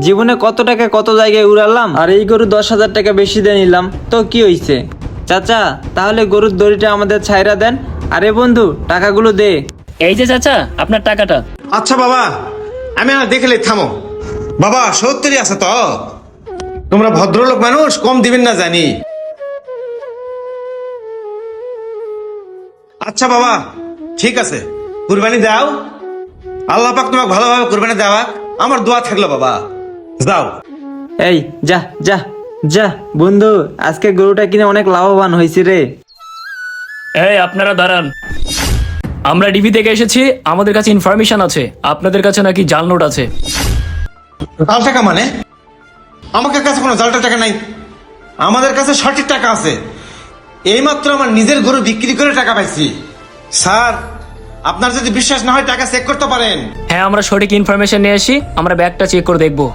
জীবনে কত টাকা কত জায়গায় উড়ালাম, আর এই গরু 10,000 টাকা বেশি দিয়ে নিলাম, তো কি হইছে? চাচা, তাহলে গরুর দড়িটা আমাদের ছাইরা দেন। আরে বন্ধু, টাকাগুলো দে। এই যে চাচা, আপনার টাকাটা। আচ্ছা বাবা, আমি আর দেখলে থামো। বাবা 70 আছে তো? তোমরা ভদ্রলোক মানুষ, কম দিবেন না জানি। আচ্ছা বাবা, ঠিক আছে, কুরবানি দাও। আল্লাহ পাক তোমাকে ভালোভাবে কুরবানি দেওয়া, আমার দোয়া থাকলো বাবা। যাও। এই যা যা যা বন্ধু, আজকে গরুটা কিনে অনেক লাভবান হয়েছি রে। এই আপনারা দাঁড়ান, আমরা ডিবি থেকে এসেছি, আমাদের কাছে ইনফরমেশন আছে আপনাদের কাছে নাকি জাল নোট আছে। জাল টাকা মানে? আমাদের কাছে কোনো জালটা টাকা নাই, আমাদের কাছে সঠিক টাকা আছে। এইমাত্র আমার নিজের গরু বিক্রি করে টাকা পাইছি। স্যার, আপনার যদি বিশ্বাস না হয় টাকা চেক করতে পারেন। হ্যাঁ, আমরা সঠিক ইনফরমেশন নিয়ে আসি, আমরা ব্যাগটা চেক করে দেখবো।